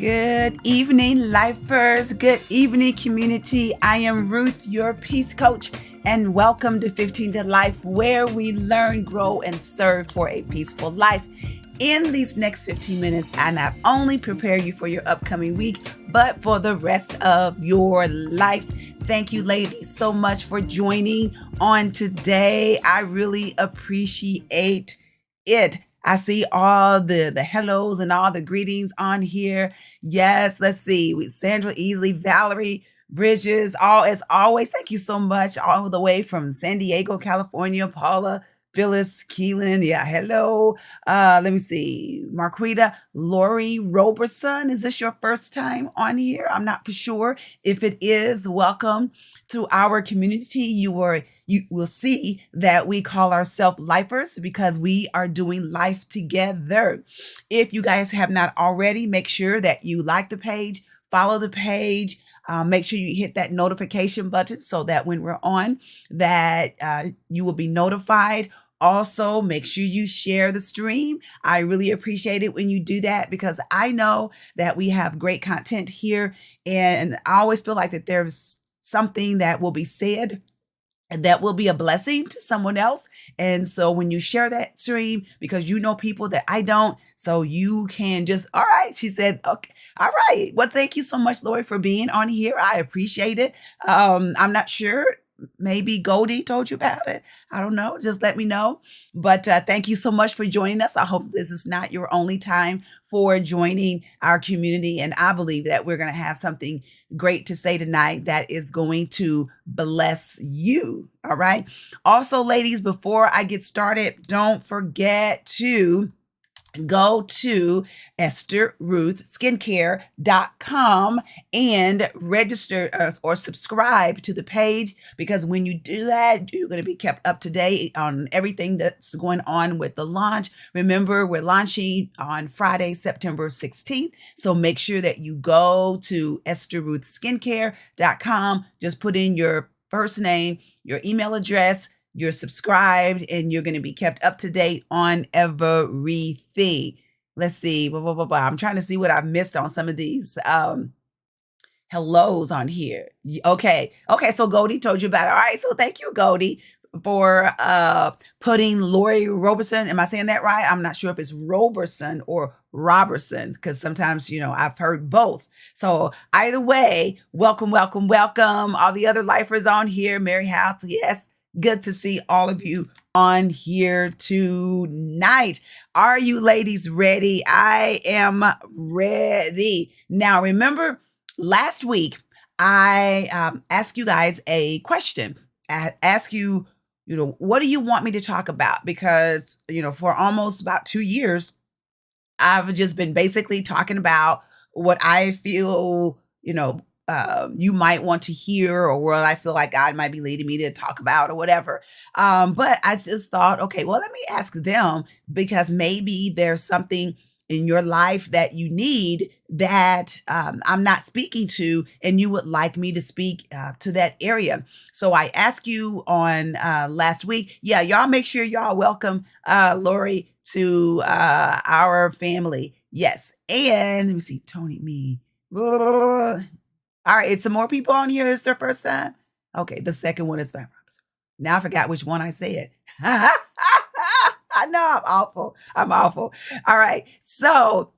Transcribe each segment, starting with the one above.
Good evening, lifers. Good evening, community. I am Ruth, your peace coach, and welcome to 15 to Life, where we learn, grow, and serve for a peaceful life. In these next 15 minutes, I not only prepare you for your upcoming week, but for the rest of your life. Thank you, ladies, so much for joining on today. I really appreciate it. I see all the hellos and all the greetings on here. Yes, let's see. With Sandra Easley, Valerie Bridges, all as always. Thank you so much. All the way from San Diego, California. Paula, Phyllis, Keelan. Yeah, hello. Let me see. Marquita, Lori Roberson. Is this your first time on here? I'm not for sure. If it is, welcome to our community. You will see that we call ourselves lifers because we are doing life together. If you guys have not already, make sure that you like the page, follow the page, make sure you hit that notification button so that when we're on, that you will be notified. Also, make sure you share the stream. I really appreciate it when you do that because I know that we have great content here, and I always feel like that there's something that will be said and that will be a blessing to someone else. And so when you share that stream, because you know people that I don't, so you can just, all right, she said, okay, all right. Well, thank you so much, Lori, for being on here. I appreciate it. I'm not sure. Maybe Goldie told you about it. I don't know. Just let me know. But thank you so much for joining us. I hope this is not your only time for joining our community. And I believe that we're going to have something great to say tonight that is going to bless you. All right. Also, ladies, before I get started, don't forget to go to EstherRuthSkincare.com and register or subscribe to the page, because when you do that, you're going to be kept up to date on everything that's going on with the launch. Remember, we're launching on Friday, September 16th. So make sure that you go to EstherRuthSkincare.com. Just put in your first name, your email address, you're subscribed, and you're going to be kept up to date on everything. Let's see. I'm trying to see what I've missed on some of these hellos on here. Okay. So Goldie told you about it. All right. So thank you, Goldie, for putting Lori Roberson. Am I saying that right? I'm not sure if it's Roberson or Robertson, because sometimes, I've heard both. So either way, welcome. All the other lifers on here. Mary House. Yes. Good to see all of you on here tonight. Are you ladies ready? I am ready. Now, remember last week, I asked you guys a question. I asked you, what do you want me to talk about? Because, for almost about 2 years, I've just been basically talking about what I feel, you might want to hear, or what I feel like God might be leading me to talk about, or whatever. But I just thought, okay, well, let me ask them, because maybe there's something in your life that you need that I'm not speaking to, and you would like me to speak to that area. So I asked you on last week. Yeah, y'all make sure y'all welcome Lori to our family. Yes. And let me see, Tony, me. All right, it's some more people on here. It's their first time. Okay, the second one is Van Robinson. Now I forgot which one I said. I know I'm awful. All right, so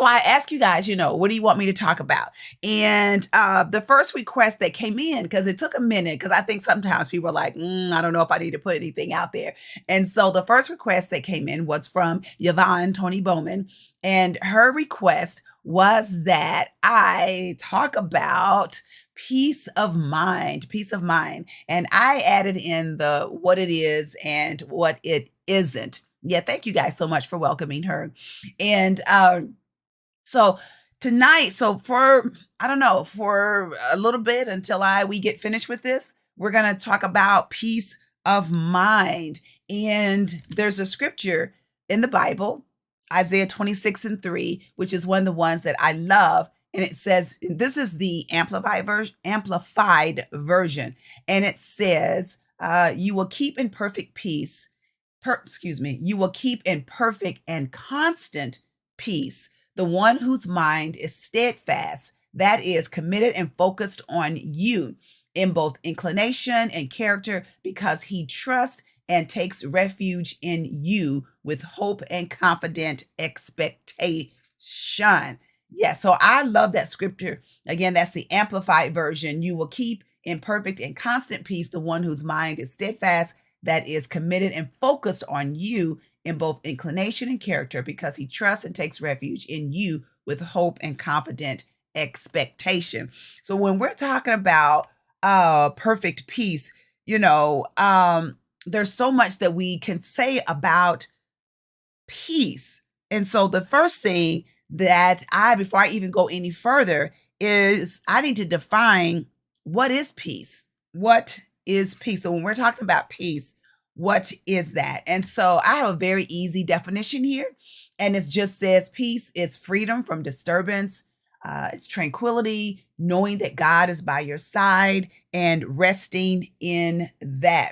I asked you guys, what do you want me to talk about? And the first request that came in, because it took a minute, because I think sometimes people are like, I don't know if I need to put anything out there. And so the first request that came in was from Yvonne Tony Bowman. And her request was that I talk about peace of mind. And I added in the what it is and what it isn't. Yeah, thank you guys so much for welcoming her. And so tonight, for a little bit until we get finished with this, we're going to talk about peace of mind. And there's a scripture in the Bible, Isaiah 26:3, which is one of the ones that I love. And it says, this is the amplified version. And it says, you will keep in perfect peace. You will keep in perfect and constant peace the one whose mind is steadfast, that is committed and focused on you in both inclination and character, because he trusts and takes refuge in you with hope and confident expectation. Yeah, so I love that scripture. Again, that's the amplified version. You will keep in perfect and constant peace the one whose mind is steadfast, that is committed and focused on you in both inclination and character, because he trusts and takes refuge in you with hope and confident expectation. So when we're talking about perfect peace, there's so much that we can say about peace. And so the first thing that before I even go any further, is I need to define what is peace. What is peace? So when we're talking about peace, what is that? And so I have a very easy definition here. And it just says peace is freedom from disturbance. It's tranquility, knowing that God is by your side and resting in that.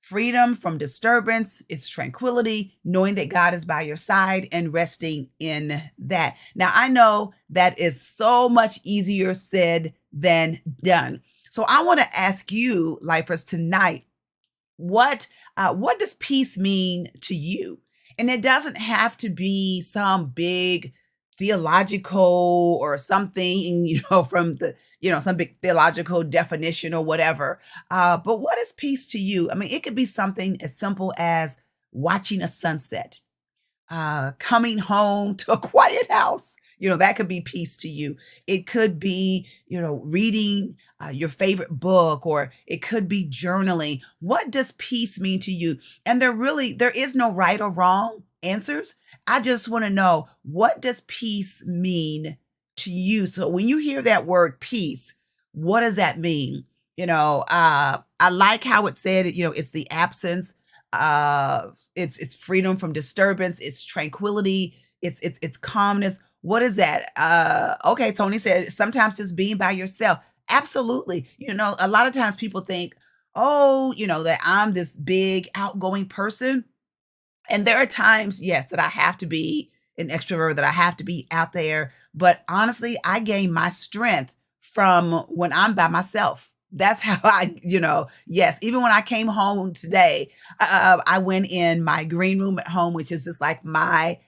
Freedom from disturbance, it's tranquility, knowing that God is by your side and resting in that. Now, I know that is so much easier said than done. So I want to ask you, lifers, tonight, what does peace mean to you? And it doesn't have to be some big theological or something, from the, some big theological definition or whatever. But what is peace to you? I mean, it could be something as simple as watching a sunset, coming home to a quiet house. That could be peace to you. It could be, reading your favorite book, or it could be journaling. What does peace mean to you? And there is no right or wrong answers. I just want to know, what does peace mean to you? So when you hear that word peace, what does that mean? I like how it said, it's the absence of, it's freedom from disturbance, it's tranquility, it's calmness. What is that? Okay, Tony said sometimes just being by yourself. Absolutely. A lot of times people think, that I'm this big outgoing person. And there are times, yes, that I have to be an extrovert, that I have to be out there. But honestly, I gain my strength from when I'm by myself. That's how yes, even when I came home today, I went in my green room at home, which is just like my,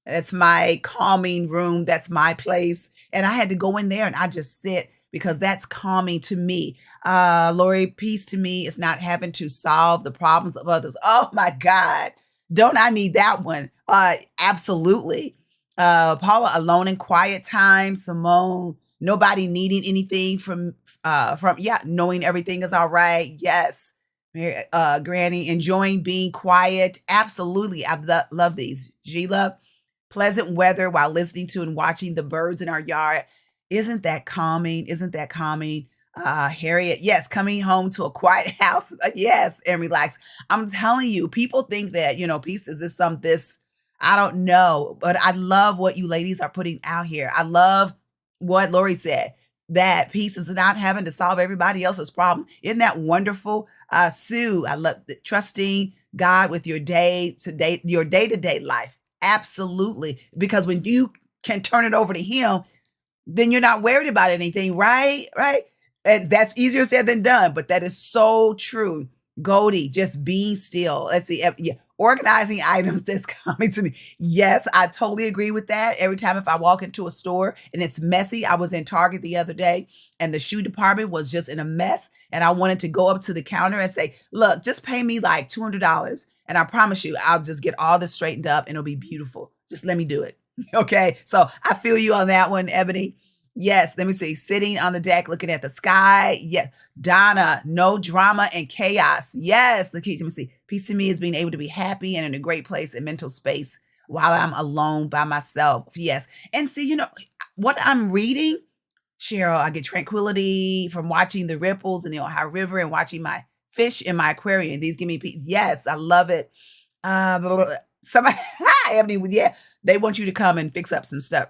it's my calming room. That's my place. And I had to go in there and I just sit, because that's calming to me. Lori, peace to me is not having to solve the problems of others. Oh my God. Don't I need that one? Absolutely. Paula, alone in quiet time. Simone, nobody needing anything from, knowing everything is all right. Yes. Granny, enjoying being quiet. Absolutely. I love these. Gila, pleasant weather while listening to and watching the birds in our yard. Isn't that calming? Harriet, yes, coming home to a quiet house. Yes, and relax. I'm telling you, people think that, peace is this, I don't know, but I love what you ladies are putting out here. I love what Lori said, that peace is not having to solve everybody else's problem. Isn't that wonderful? Sue, I love trusting God with your day-to-day life. Absolutely. Because when you can turn it over to him, then you're not worried about anything, right? Right. And that's easier said than done, but that is so true. Goldie, just being still. Let's see. Yeah. Organizing items that's coming to me. Yes, I totally agree with that. Every time if I walk into a store and it's messy, I was in Target the other day and the shoe department was just in a mess. And I wanted to go up to the counter and say, look, just pay me like $200. And I promise you, I'll just get all this straightened up and it'll be beautiful. Just let me do it. Okay. So I feel you on that one, Ebony. Yes. Let me see. Sitting on the deck, looking at the sky. Yes. Donna, no drama and chaos. Yes. Let me see. Peace to me is being able to be happy and in a great place and mental space while I'm alone by myself. Yes. And see, what I'm reading, Cheryl, I get tranquility from watching the ripples in the Ohio River and watching my fish in my aquarium. These give me peace. Yes. I love it. Somebody, hi, Ebony. Yeah. They want you to come and fix up some stuff.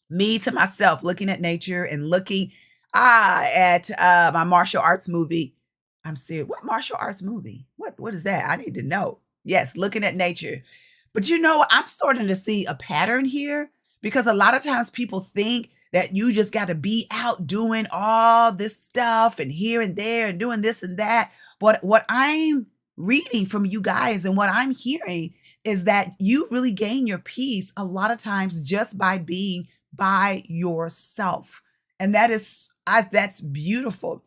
Me to myself, looking at nature and looking at my martial arts movie. I'm serious. What martial arts movie? What is that? I need to know. Yes, looking at nature. But I'm starting to see a pattern here, because a lot of times people think that you just got to be out doing all this stuff and here and there and doing this and that. But what I'm reading from you guys and what I'm hearing is that you really gain your peace a lot of times just by being by yourself. And that's beautiful.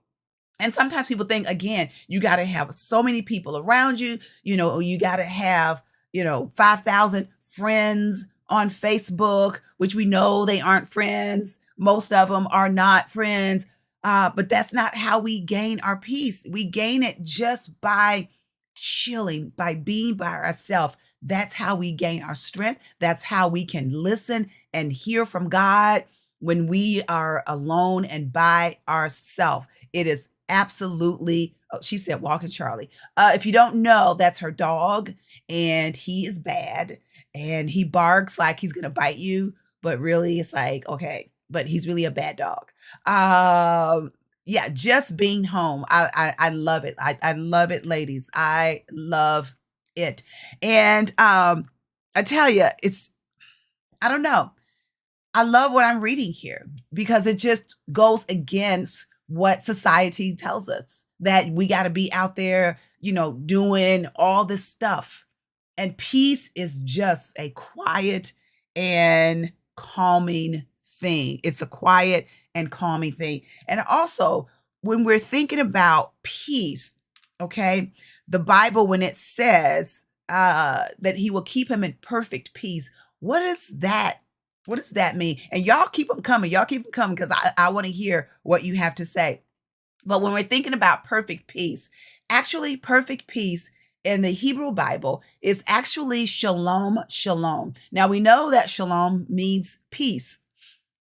And sometimes people think, again, you got to have so many people around you, or you got to have, 5,000 friends on Facebook, which we know they aren't friends. Most of them are not friends. But that's not how we gain our peace. We gain it just by chilling, by being by ourselves. That's how we gain our strength. That's how we can listen and hear from God when we are alone and by ourselves. It is absolutely, oh, she said, walking Charlie. If you don't know, that's her dog, and he is bad, and he barks like he's going to bite you, but really it's like, okay, but he's really a bad dog. Yeah, just being home. I love it. I love it, ladies. I love it. And I tell you, I don't know. I love what I'm reading here, because it just goes against what society tells us, that we got to be out there, doing all this stuff. And peace is just a quiet and calming thing. It's a quiet and calming thing. And also, when we're thinking about peace, okay, the Bible, when it says that he will keep him in perfect peace, what is that? What does that mean? And y'all keep them coming. Y'all keep them coming, because I want to hear what you have to say. But when we're thinking about perfect peace, actually perfect peace in the Hebrew Bible is actually shalom, shalom. Now we know that shalom means peace.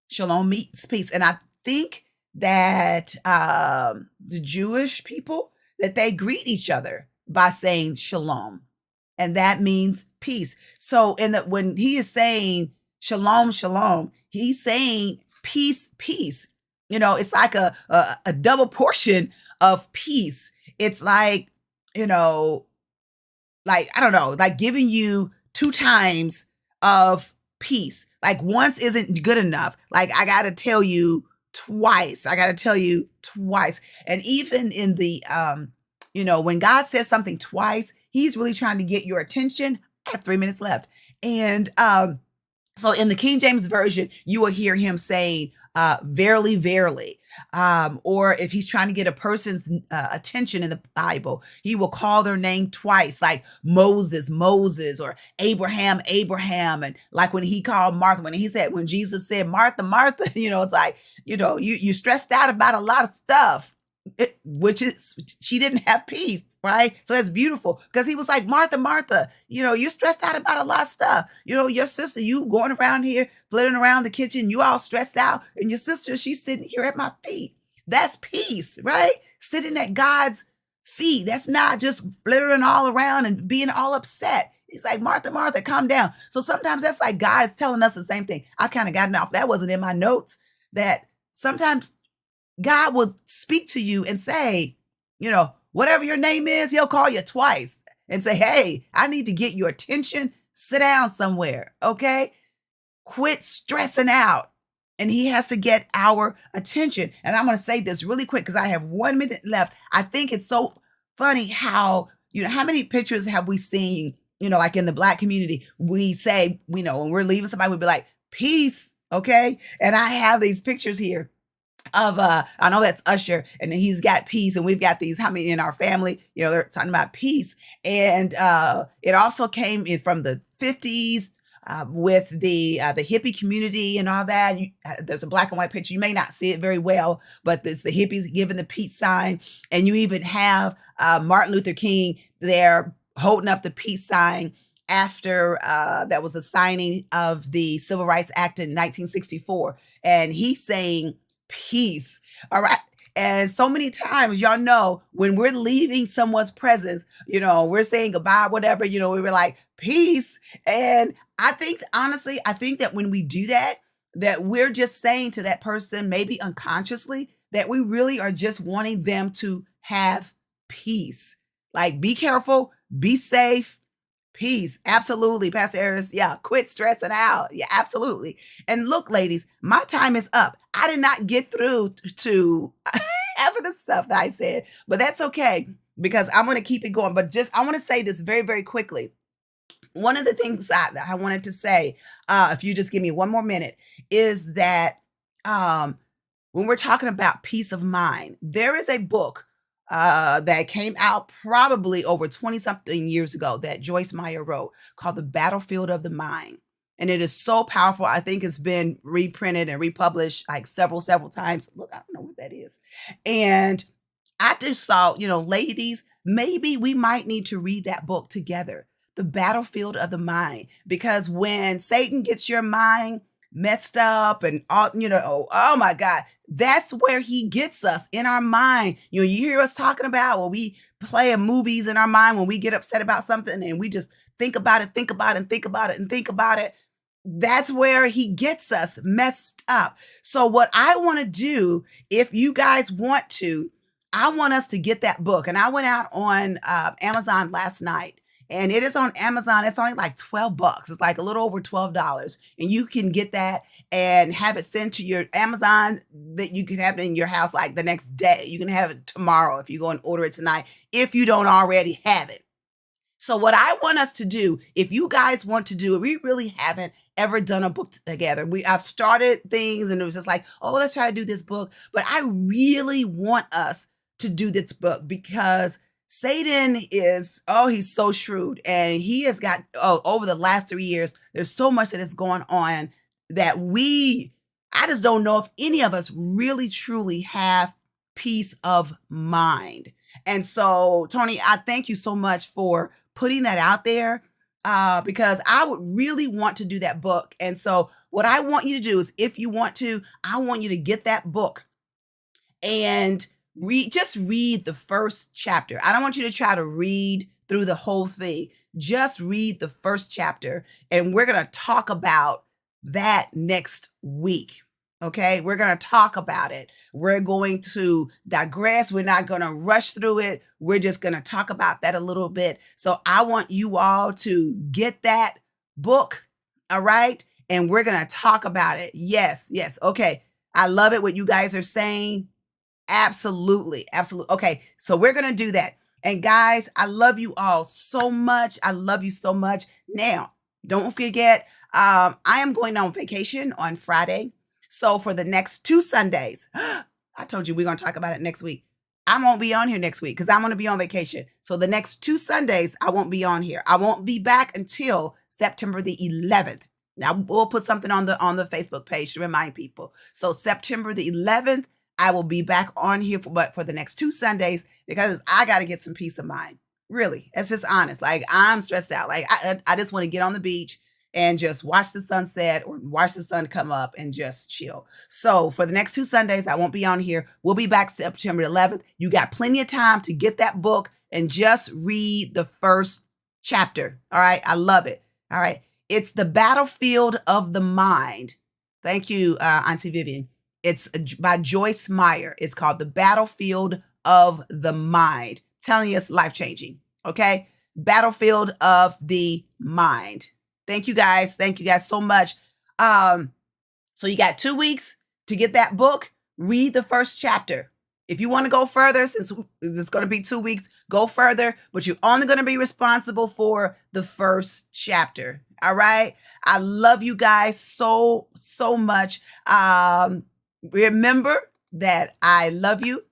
Shalom means peace. And I think that the Jewish people, that they greet each other by saying shalom. And that means peace. So when he is saying shalom, shalom, he's saying peace, peace. It's like a double portion of peace. It's like, like, I don't know, like giving you 2 times of peace. Like once isn't good enough. Like I got to tell you twice. And even in the, when God says something twice, he's really trying to get your attention. I have 3 minutes left. And so in the King James Version, you will hear him saying, verily, verily. Or if he's trying to get a person's attention in the Bible, he will call their name twice, like Moses, Moses, or Abraham, Abraham. And like when he called Martha, when Jesus said, Martha, Martha, it's like, you stressed out about a lot of stuff. Which is, she didn't have peace, right? So that's beautiful, because he was like, Martha, Martha, you're stressed out about a lot of stuff. Your sister, you going around here, flitting around the kitchen, you all stressed out. And your sister, she's sitting here at my feet. That's peace, right? Sitting at God's feet. That's not just flittering all around and being all upset. He's like, Martha, Martha, calm down. So sometimes that's like God's telling us the same thing. I've kind of gotten off. That wasn't in my notes, that sometimes God will speak to you and say, whatever your name is, he'll call you twice and say, hey, I need to get your attention. Sit down somewhere. Okay. Quit stressing out. And he has to get our attention. And I'm going to say this really quick, because I have 1 minute left. I think it's so funny how, how many pictures have we seen, like in the Black community, we say, when we're leaving somebody, we'd be like, peace. Okay. And I have these pictures here of I know that's Usher, and then he's got peace, and we've got these, how many in our family, they're talking about peace. And it also came in from the 50s with the hippie community and all that. There's a black and white picture. You may not see it very well, but it's the hippies giving the peace sign. And you even have Martin Luther King there holding up the peace sign after that was the signing of the Civil Rights Act in 1964. And he's saying peace. All right. And so many times, y'all know, when we're leaving someone's presence, we're saying goodbye, whatever, we were like, peace. And I think, honestly, that when we do that, that we're just saying to that person, maybe unconsciously, that we really are just wanting them to have peace. Like, be careful, be safe, Peace. Absolutely. Pastor Harris. Yeah. Quit stressing out. Yeah, absolutely. And look, ladies, my time is up. I did not get through to half of the stuff that I said, but that's okay because I'm going to keep it going. But just, I want to say this very, very quickly. One of the things that I wanted to say, if you just give me one more minute, is that um, when we're talking about peace of mind, there is a book that came out probably over 20 something years ago that Joyce Meyer wrote called The Battlefield of the Mind. And it is so powerful. I think it's been reprinted and republished like several times. Look, I don't know what that is. And I just thought, ladies, maybe we might need to read that book together, The Battlefield of the Mind, because when Satan gets your mind messed up and all, oh my God, that's where he gets us in our mind. You hear us talking about when we play movies in our mind, when we get upset about something and we just think about it, think about it, and think about it, and think about it. That's where he gets us messed up. So what I want to do, if you guys want to, I want us to get that book. And I went out on Amazon last night. And it is on Amazon. It's only like $12. It's like a little over $12. And you can get that and have it sent to your Amazon, that you can have it in your house like the next day. You can have it tomorrow if you go and order it tonight, if you don't already have it. So what I want us to do, if you guys want to do it, we really haven't ever done a book together. I've started things and it was just like, oh, let's try to do this book. But I really want us to do this book because Satan is, he's so shrewd, and he has got, over the last 3 years, there's so much that is going on that I just don't know if any of us really truly have peace of mind. And so, Tony, I thank you so much for putting that out there because I would really want to do that book. And so what I want you to do is, if you want to, I want you to get that book and just read the first chapter. I don't want you to try to read through the whole thing. Just read the first chapter. And we're going to talk about that next week. Okay. We're going to talk about it. We're going to digress. We're not going to rush through it. We're just going to talk about that a little bit. So I want you all to get that book. All right. And we're going to talk about it. Yes. Okay. I love it what you guys are saying. Absolutely. Okay. So we're going to do that. And guys, I love you all so much. I love you so much. Now, don't forget, I am going on vacation on Friday. So for the next 2 Sundays, I told you we're going to talk about it next week. I won't be on here next week because I'm going to be on vacation. So the next 2 Sundays, I won't be on here. I won't be back until September the 11th. Now we'll put something on the Facebook page to remind people. So September the 11th, I will be back on here for the next 2 Sundays because I got to get some peace of mind. Really, it's just honest. Like, I'm stressed out. Like, I just want to get on the beach and just watch the sunset or watch the sun come up and just chill. So for the next 2 Sundays, I won't be on here. We'll be back September 11th. You got plenty of time to get that book and just read the first chapter. All right. I love it. All right. It's The Battlefield of the Mind. Thank you, Auntie Vivian. It's by Joyce Meyer. It's called The Battlefield of the Mind. Telling you, it's life-changing. Okay? Battlefield of the Mind. Thank you guys. Thank you guys so much. So you got 2 weeks to get that book. Read the first chapter. If you want to go further, since it's going to be 2 weeks, go further, but you're only going to be responsible for the first chapter. All right? I love you guys so much. Remember that I love you.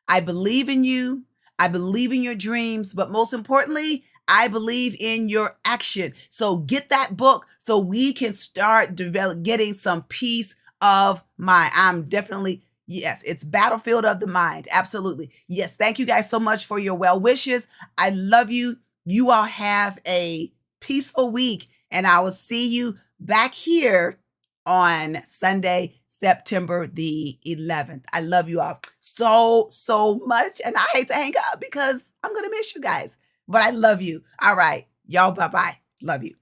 I believe in you. I believe in your dreams, but most importantly, I believe in your action. So get that book so we can start getting some peace of mind. Yes, it's Battlefield of the Mind. Absolutely. Yes. Thank you guys so much for your well wishes. I love you. You all have a peaceful week, and I will see you back here on Sunday, September the 11th. I love you all so much. And I hate to hang up because I'm going to miss you guys, but I love you. All right. Y'all, bye-bye. Love you.